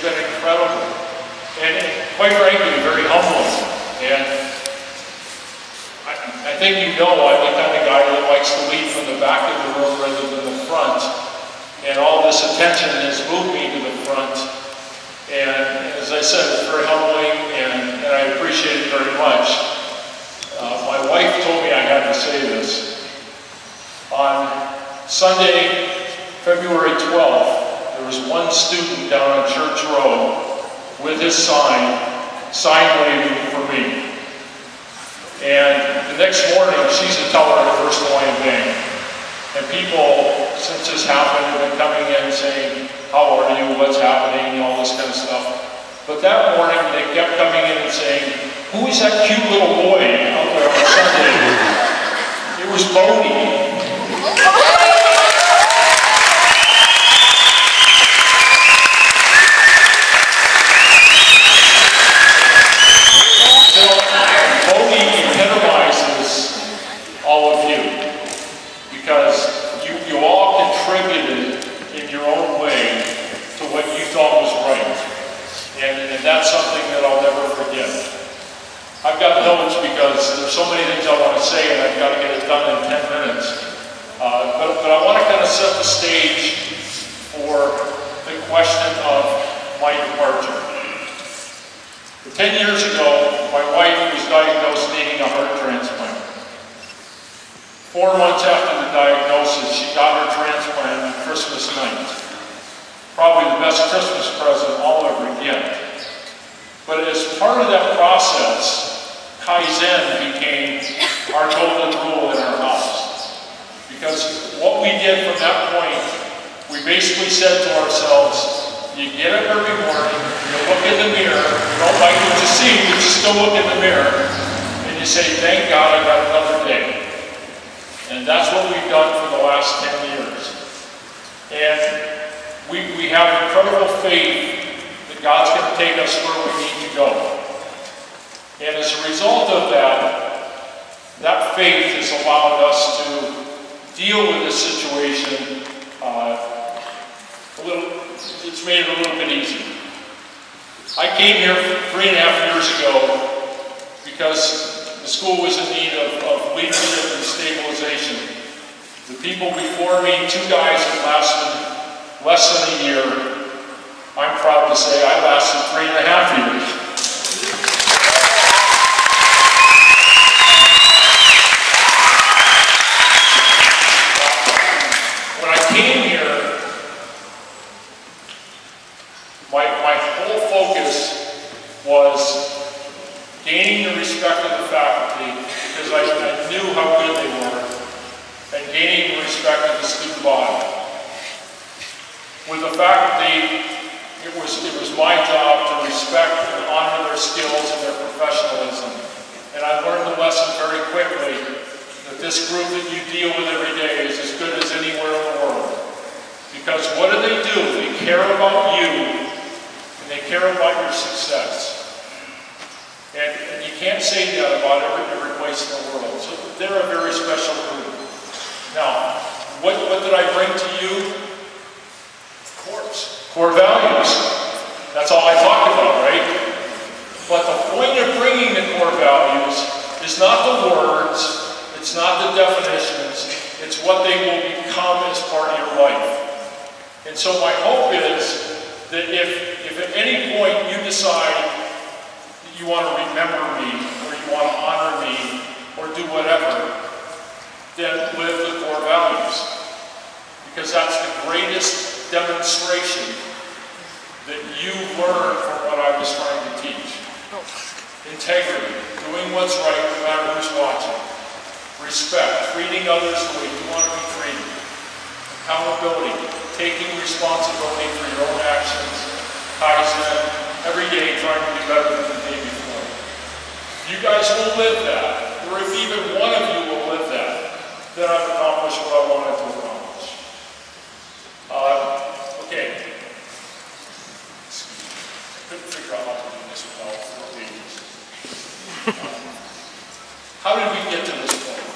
been incredible. And quite frankly, very humbling. And I think you know I'm the kind of guy that likes to lead from the back of the room rather than the front. And all this attention has moved me to the front. And as I said, it's very humbling, and I appreciate it very much. My wife told me I had to say this. On Sunday, February 12th, there was one student down on Church Road with his sign waving for me. And the next morning, she's a teller at First Hawaiian Bank. And people, since this happened, have been coming in saying, how are you, what's happening, all this kind of stuff. But that morning, they kept coming in and saying, who is that cute little boy out there on Sunday? It was Bodie. So, Bodie epitomizes all of you, because you all contributed in your own way to what you thought was right. And that's something that I'll never forget. I've got notes because there's so many things I want to say and I've got to get it done in 10 minutes. But I want to kind of set the stage for the question of my departure. 10 years ago, my wife was diagnosed needing a heart transplant. 4 months after the diagnosis, she got her transplant on Christmas night. Probably the best Christmas present I'll ever get. But as part of that process, Kaizen became our golden rule in our house. Because what we did from that point, we basically said to ourselves, you get up every morning, you look in the mirror, you don't like what you see, but you still look in the mirror, and you say, thank God I got another day. And that's what we've done for the last 10 years. And we have incredible faith that God's going to take us where we need to go. And as a result of that faith has allowed us to deal with this situation it's made it a little bit easier. I came here 3.5 years ago because the school was in need of leadership and stabilization. The people before me, 2 guys that lasted less than a year. I'm proud to say I lasted 3.5 years. When I came here, my whole focus was gaining the respect of the faculty because I knew how good they were, and gaining the respect of the student body. With the faculty, it was my job to respect and honor their skills and their professionalism. And I learned the lesson very quickly that this group that you deal with every day is as good as anywhere in the world. Because what do? They care about you, and they care about your success. And you can't say that about every place in the world. So they're a very special group. Now, what did I bring to you? Of course, core values. That's all I talked about, right? But the point of bringing the core values is not the words, it's not the definitions, it's what they will become as part of your life. And so my hope is that if at any point you decide that you want to remember me, or you want to honor me, or do whatever, then live the core values. Because that's the greatest demonstration that you learn from what I was trying to teach. Integrity, doing what's right no matter who's watching. Respect, treating others the way you want to be treated. Accountability, taking responsibility for your own actions. Kaizen, every day trying to be better than the day before. You guys will live that, or if even one of you will live that, then I've accomplished what I wanted to accomplish. Okay. Couldn't figure out how to do this without 4 pages. How did we get to this point?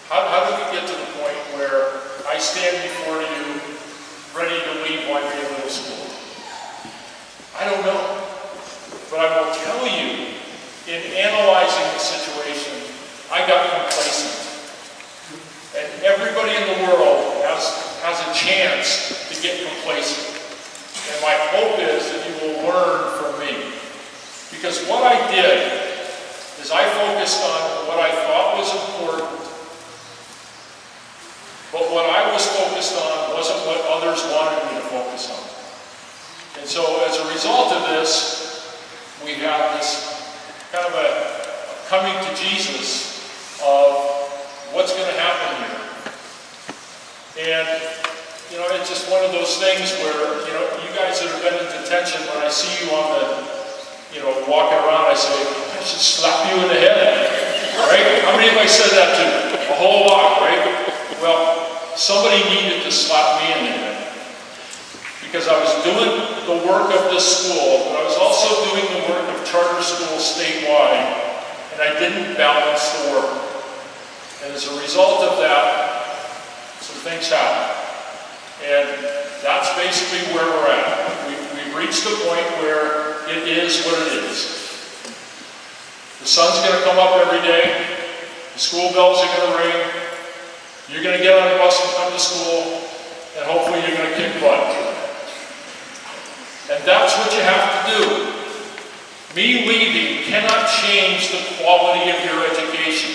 How did we get to the point where I stand before you ready to leave White Bay Middle School? I don't know. But I will tell you, in analyzing the situation, I got complacent. And everybody in the world has a chance to get complacent. And my hope is that you will learn from me. Because what I did is I focused on what I thought was important, but what I was focused on wasn't what others wanted me to focus on. And so as a result of this, we have this kind of a coming to Jesus of what's going to happen here. And, you know, it's just one of those things where, you know, you guys that have been in detention, when I see you on the, you know, walking around, I say, I should slap you in the head, right? How many of you said that to? A whole lot, right? Well, somebody needed to slap me in the head. Because I was doing the work of this school, but I was also doing the work of charter schools statewide, and I didn't balance the work. And as a result of that, some things happened. And that's basically where we're at. We've reached a point where it is what it is. The sun's going to come up every day. The school bells are going to ring. You're going to get on the bus and come to school, and hopefully you're going to kick butt. And that's what you have to do. Me leaving cannot change the quality of your education.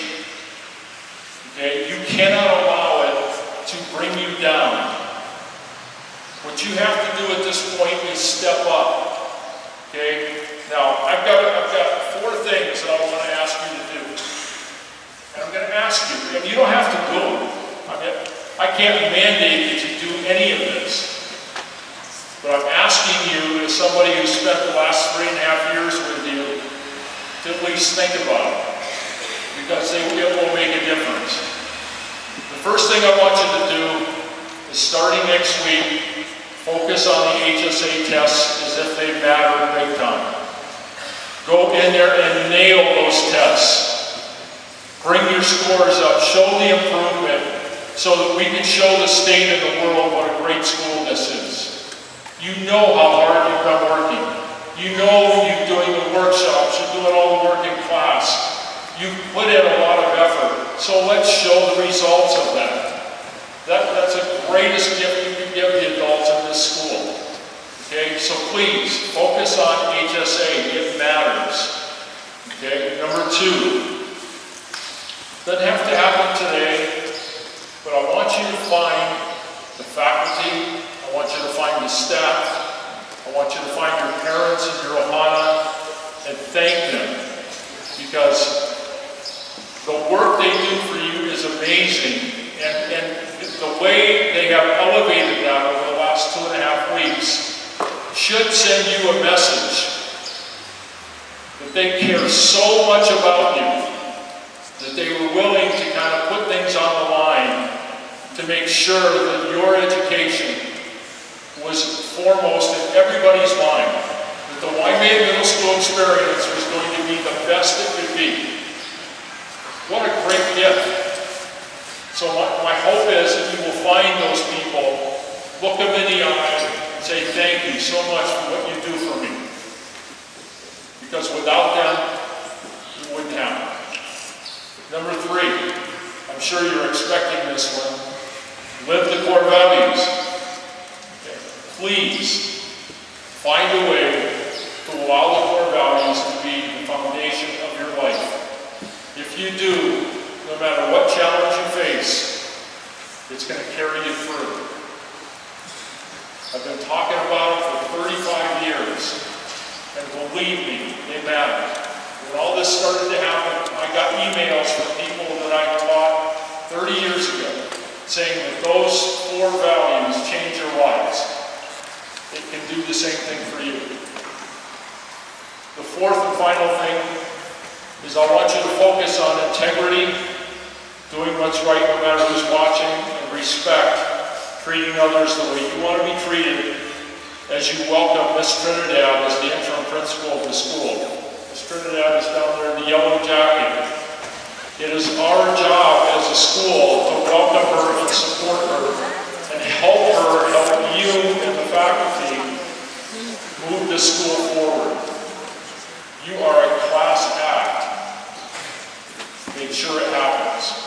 Okay? You cannot allow it to bring you down. What you have to do at this point is step up. Okay? Now, I've got 4 things that I want to ask you to do. And I'm going to ask you, and you don't have to go. I can't mandate that you do any of this. But I'm asking you, as somebody who spent the last 3.5 years with you, to at least think about it. Because it will make a difference. The first thing I want you to do is, starting next week, focus on the HSA tests as if they matter big time. Go in there and nail those tests. Bring your scores up. Show the improvement so that we can show the state of the world what a great school this is. You know how hard you've been working. You know you're doing the workshops, you're doing all the work in class. You've put in a lot of effort. So let's show the results of that. That's the greatest gift you can give the adults in this school. Okay, so please, focus on HSA. It matters. Okay, number 2. Doesn't have to happen today, but I want you to find the faculty, I want you to find the staff, I want you to find your parents and your ohana and thank them, because the work they do for you is amazing, and the way they have elevated that over the last 2.5 weeks should send you a message that they care so much about you that they were willing to kind of put things on the line to make sure that your education was foremost in everybody's mind, that the Waimea Middle School experience was going to be the best it could be. What a great gift. So my hope is that you will find those people, look them in the eye, and say, thank you so much for what you do for me. Because without them, it wouldn't happen. Number 3, I'm sure you're expecting this one. Live the core values. Okay. Please find a way to allow the core values to be the foundation of your life. If you do, no matter what challenge you face, it's going to carry you through. I've been talking about it for 35 years, and believe me, they matter. When all this started to happen, I got emails from people that I taught 30 years ago saying that those 4 values change your lives. It can do the same thing for you. The 4th and final thing is I want you to focus on integrity, doing what's right no matter who's watching, and respect, treating others the way you want to be treated as you welcome Miss Trinidad as the interim principal of the school. Trinidad is down there in the yellow jacket. It is our job as a school to welcome her and support her and help her help you and the faculty move this school forward. You are a class act. Make sure it happens.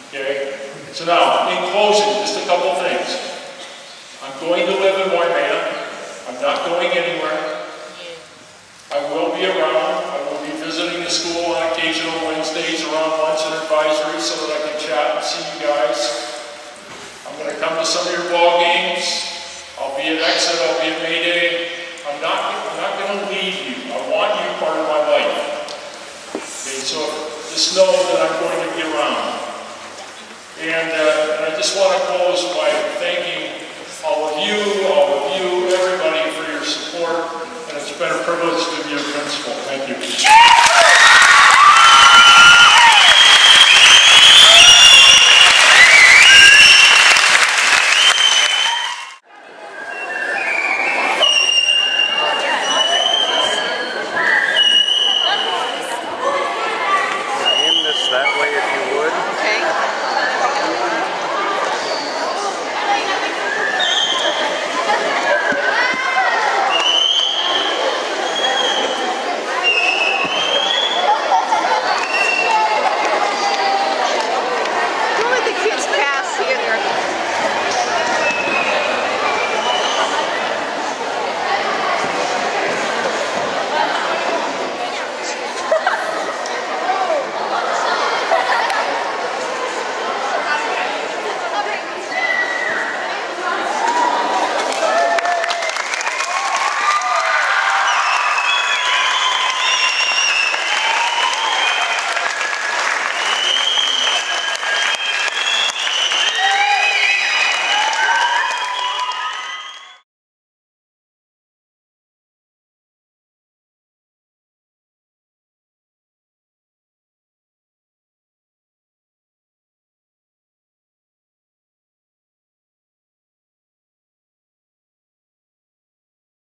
Okay? So now, in closing, just a couple things. I'm going to live in Waimea. I'm not going anywhere. I will be around. I will be visiting the school on occasional Wednesdays around lunch and advisory so that I can chat and see you guys. I'm going to come to some of your ball games. I'll be at Exit. I'll be at May Day. I'm not going to leave you. I want you part of my life. Okay, so just know that I'm going to be around. And I just want to close by thanking all of you, everybody for your support. And it's been a privilege